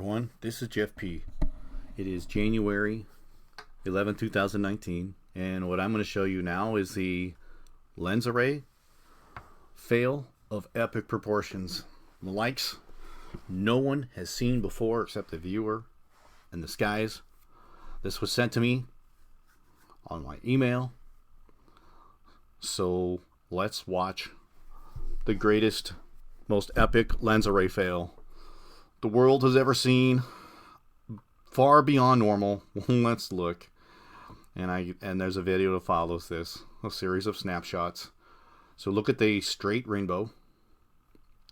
everyone. This is Jeff P. It is January 11, 2019, and what I'm going to show you now is the lens array fail of epic proportions. The likes no one has seen before except the viewer and the skies. This was sent to me on my email, so let's watch the greatest, most epic lens array fail the world has ever seen, far beyond normal. Let's look. And there's a video that follows this, a series of snapshots. So look at the straight rainbow,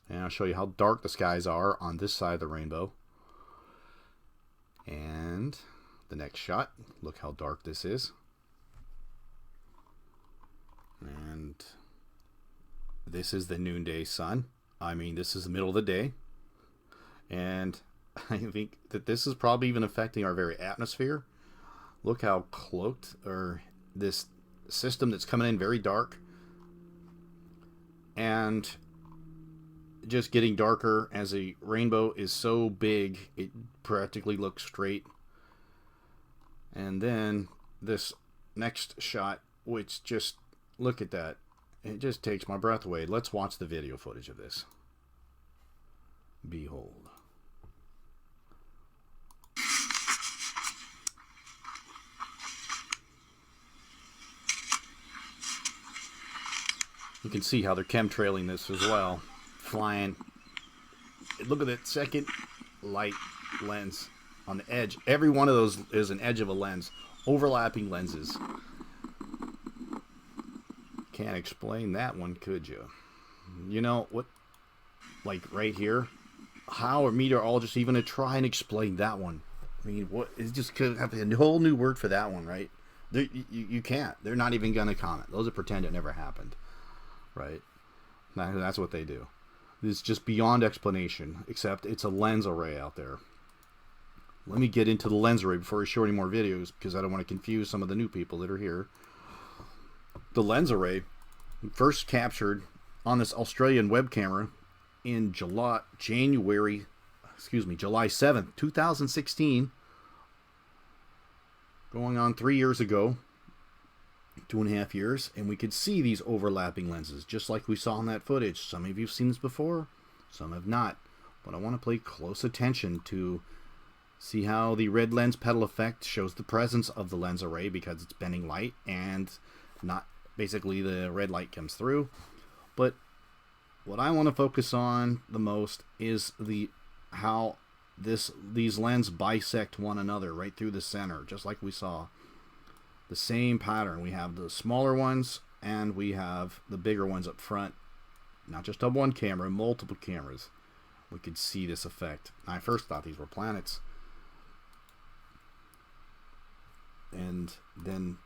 and I'll show you how dark the skies are on this side of the rainbow. And the next shot, look how dark this is. And this is the noonday sun. I mean, this is the middle of the day. And I think that this is probably even affecting our very atmosphere. Look how cloaked, or this system that's coming in very dark and just getting darker as a rainbow is so big it practically looks straight. And then this next shot, which just look at that, it just takes my breath away. Let's watch the video footage of this. Behold. You can see how they're chemtrailing this as well. Flying. Look at that second light lens on the edge. Every one of those is an edge of a lens. Overlapping lenses. Can't explain that one, could you? You know what? Like right here. How are meteorologists even to try and explain that one? I mean, what? It's just could have a whole new word for that one, right? You can't. They're not even going to comment. Those are pretend it never happened. Right? That's what they do. It's just beyond explanation, except it's a lens array out there. Let me get into the lens array before I show any more videos, because I don't want to confuse some of the new people that are here. The lens array first captured on this Australian web camera in July 7th, 2016, going on 3 years ago. 2.5 years, and we could see these overlapping lenses just like we saw in that footage. Some of you have seen this before, some have not, but I want to pay close attention to see how the red lens petal effect shows the presence of the lens array, because it's bending light and not basically the red light comes through. But what I want to focus on the most is how these lenses bisect one another right through the center, just like we saw. The same pattern. We have the smaller ones and we have the bigger ones up front. Not just on one camera, multiple cameras. We could see this effect. I first thought these were planets. And then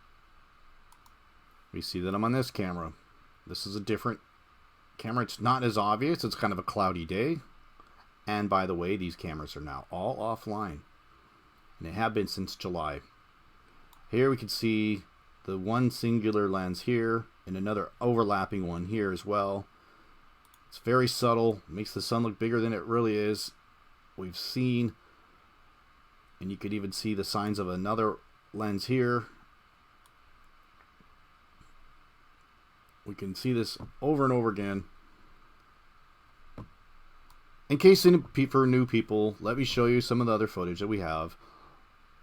we see that I'm on this camera. This is a different camera. It's not as obvious. It's kind of a cloudy day. And by the way, these cameras are now all offline. And they have been since July. Here we can see the one singular lens here and another overlapping one here as well. It's very subtle, makes the sun look bigger than it really is. We've seen, and you could even see the signs of another lens here. We can see this over and over again. In case for new people, let me show you some of the other footage that we have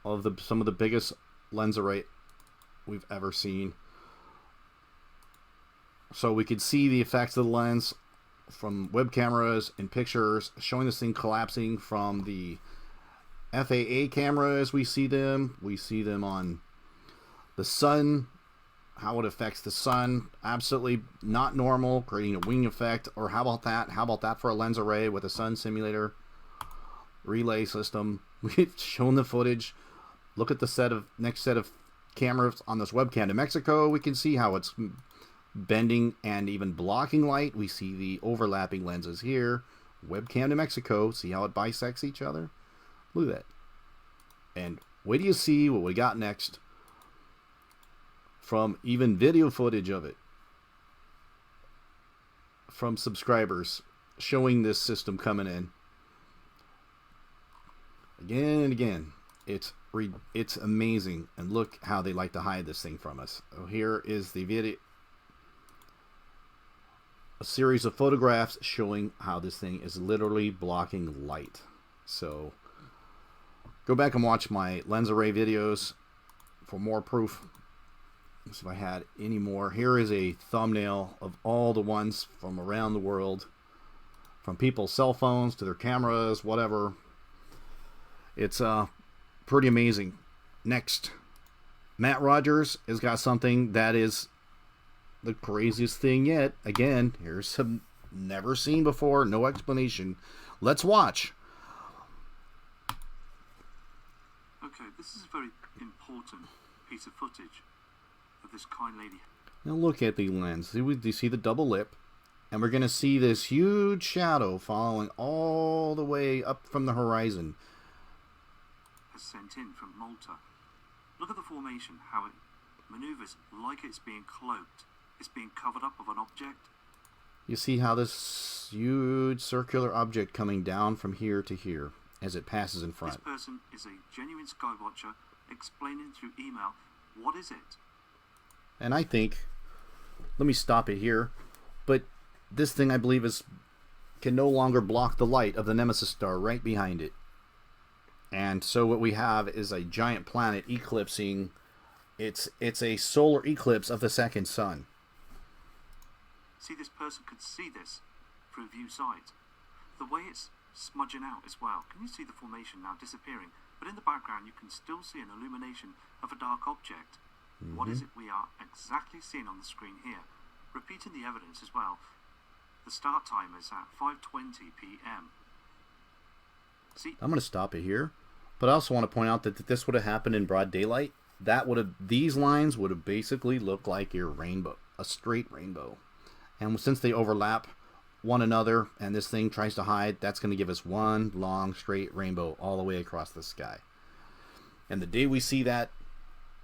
of some of the biggest lens array we've ever seen. So we could see the effects of the lens from web cameras and pictures, showing this thing collapsing from the FAA camera as we see them. We see them on the sun, how it affects the sun. Absolutely not normal, creating a wing effect. Or how about that? How about that for a lens array with a sun simulator relay system? We've shown the footage. Look at the next set of cameras on this webcam to Mexico. We can see how it's bending and even blocking light. We see the overlapping lenses here. Webcam to Mexico. See how it bisects each other? Look at that. And wait till you see what we got next from even video footage of it from subscribers showing this system coming in. again and again. It's amazing, and look how they like to hide this thing from us. So here is the video, a series of photographs showing how this thing is literally blocking light. So go back and watch my lens array videos for more proof. Let's see if I had any more. Here is a thumbnail of all the ones from around the world, from people's cell phones to their cameras, whatever. It's pretty amazing. Next, Matt Rogers has got something that is the craziest thing yet. Again, here's some never seen before, no explanation. Let's watch. Okay, this is a very important piece of footage of this kind lady. Now look at the lens. Do you see the double lip? And we're going to see this huge shadow following all the way up from the horizon. Has sent in from Malta. Look at the formation, how it maneuvers like it's being cloaked. It's being covered up of an object. You see how this huge circular object coming down from here to here as it passes in front. This person is a genuine skywatcher explaining through email, what is it? And I think, let me stop it here, but this thing I believe can no longer block the light of the Nemesis star right behind it. And so what we have is a giant planet eclipsing. It's a solar eclipse of the second sun. See, this person could see this through view sight. The way it's smudging out as well. Can you see the formation now disappearing? But in the background you can still see an illumination of a dark object. What is it we are exactly seeing on the screen here? Repeating the evidence as well. The start time is at 5:20 p.m. See, I'm going to stop it here, but I also want to point out that if this would have happened in broad daylight, these lines would have basically looked like your rainbow, a straight rainbow. And since they overlap one another and this thing tries to hide, that's going to give us one long straight rainbow all the way across the sky. And the day we see that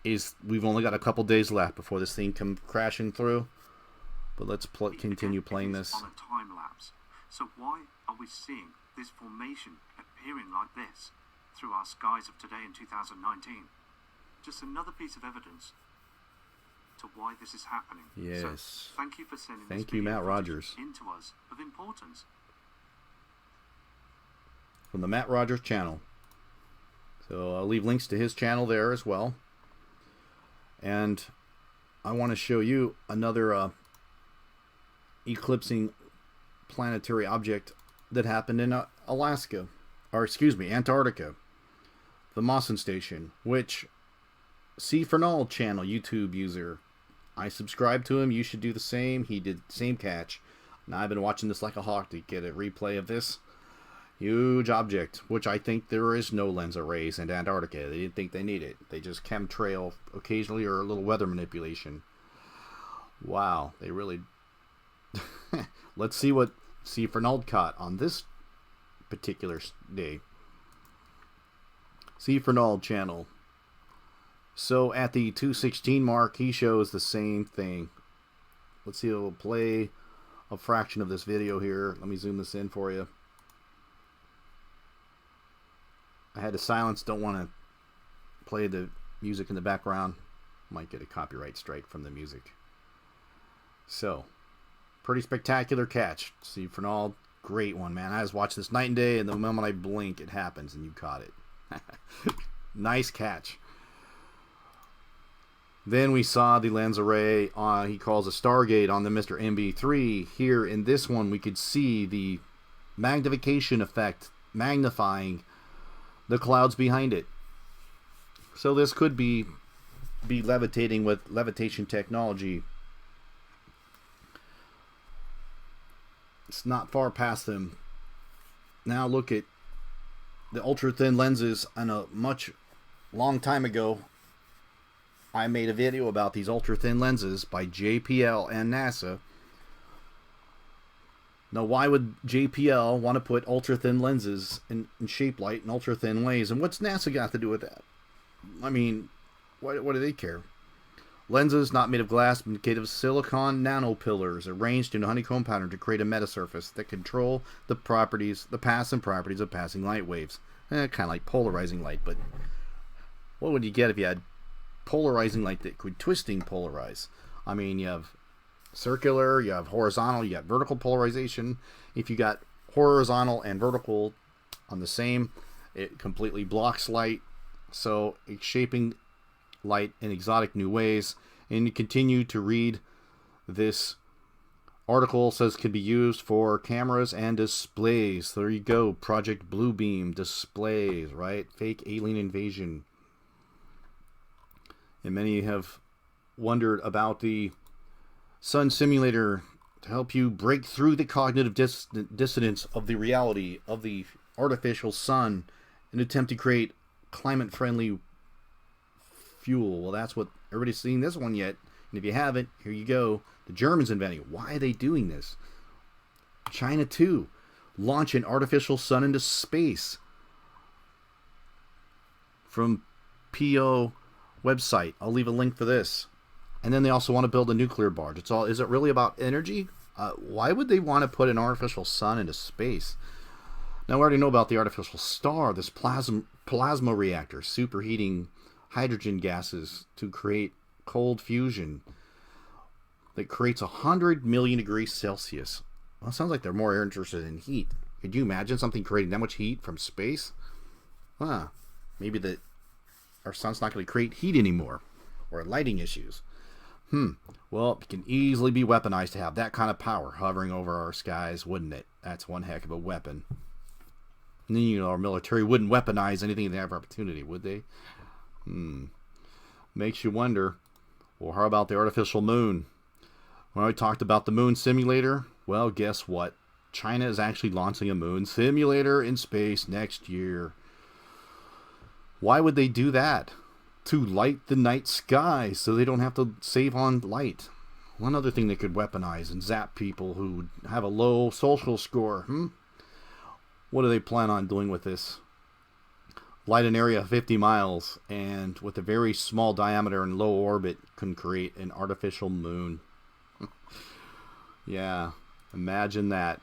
is, we've only got a couple days left before this thing comes crashing through. But let's continue playing this. On a time lapse. So why are we seeing this formation appearing like this through our skies of today in 2019? Just another piece of evidence to why this is happening. Yes. So thank you for sending Thank this you, video Matt Rogers. into us of importance. From the Matt Rogers channel. So I'll leave links to his channel there as well. And I want to show you another eclipsing planetary object that happened in Alaska, or excuse me, Antarctica. The Mawson Station, which C. Fernald channel, YouTube user, I subscribe to him. You should do the same. He did the same catch. Now I've been watching this like a hawk to get a replay of this huge object, which I think there is no lens arrays in Antarctica. They didn't think they need it. They just chemtrail occasionally or a little weather manipulation. Wow, they really... Let's see what C. Fernald caught on this particular day. C. Fernald channel. So at the 2:16 mark, he shows the same thing. Let's see, we'll play a fraction of this video here. Let me zoom this in for you. I had to silence, don't want to play the music in the background. Might get a copyright strike from the music. So, pretty spectacular catch. See, Fernald, great one, man. I just watched this night and day, and the moment I blink, it happens, and you caught it. Nice catch. Then we saw the lens array on, he calls a Stargate on the Mr. MB3. Here in this one, we could see the magnification effect, magnifying the clouds behind it. So this could be levitating with levitation technology. It's not far past them. Now look at the ultra thin lenses. On a long time ago, I made a video about these ultra thin lenses by JPL and NASA. Now, why would JPL want to put ultra thin lenses in shape light in ultra thin ways? And what's NASA got to do with that? I mean, what do they care? Lenses not made of glass, but made of silicon nanopillars arranged in a honeycomb pattern to create a metasurface that control the path and properties of passing light waves. Kind of like polarizing light, but what would you get if you had polarizing light that could twisting polarize? I mean, you have circular, you have horizontal, you got vertical polarization. If you got horizontal and vertical on the same, it completely blocks light, so it's shaping light in exotic new ways. And you continue to read this article, says can be used for cameras and displays. There you go, Project Bluebeam displays, right? Fake alien invasion. And many have wondered about the sun simulator to help you break through the cognitive dissonance of the reality of the artificial sun and attempt to create climate-friendly fuel. Well, that's what everybody's seen this one yet. And if you haven't, here you go. The Germans inventing it. Why are they doing this? China, too. Launch an artificial sun into space. From PO website. I'll leave a link for this. And then they also want to build a nuclear barge. It's all. Is it really about energy? Why would they want to put an artificial sun into space? Now, we already know about the artificial star, this plasma reactor, superheating hydrogen gases to create cold fusion that creates 100 million degrees Celsius. Well, it sounds like they're more interested in heat. Could you imagine something creating that much heat from space? Maybe our sun's not going to create heat anymore, or lighting issues. Well, it can easily be weaponized to have that kind of power hovering over our skies, wouldn't it? That's one heck of a weapon. And then, our military wouldn't weaponize anything they have opportunity, would they? Makes you wonder, well, how about the artificial moon? When I talked about the moon simulator, well, guess what? China is actually launching a moon simulator in space next year. Why would they do that? To light the night sky so they don't have to save on light. One other thing they could weaponize and zap people who have a low social score. What do they plan on doing with this? Light an area of 50 miles and with a very small diameter and low orbit can create an artificial moon. Yeah, imagine that.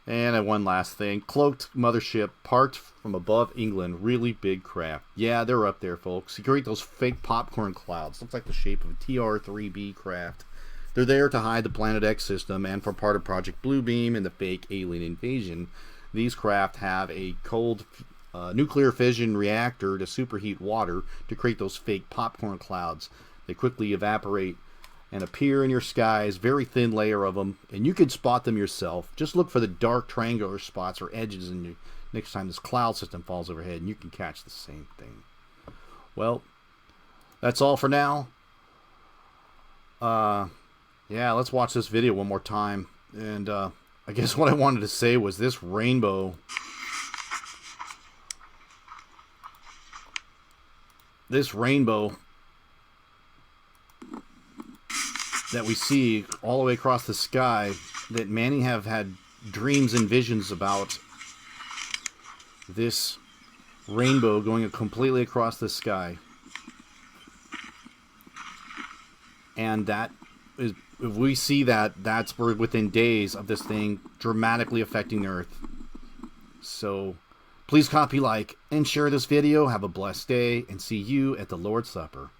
And one last thing. Cloaked mothership parked from above England. Really big craft. Yeah, they're up there, folks. You create those fake popcorn clouds. Looks like the shape of a TR-3B craft. They're there to hide the Planet X system and for part of Project Bluebeam and the fake alien invasion. These craft have a cold nuclear fission reactor to superheat water to create those fake popcorn clouds. They quickly evaporate and appear in your skies, very thin layer of them, and you can spot them yourself. Just look for the dark triangular spots or edges in the next time this cloud system falls overhead, and you can catch the same thing. Well, that's all for now. Yeah, let's watch this video one more time. And I guess what I wanted to say was this rainbow. This rainbow that we see all the way across the sky, that many have had dreams and visions about this rainbow going completely across the sky. And that is, if we see that, that's within days of this thing dramatically affecting the Earth. So please copy, like, and share this video. Have a blessed day, and see you at the Lord's Supper.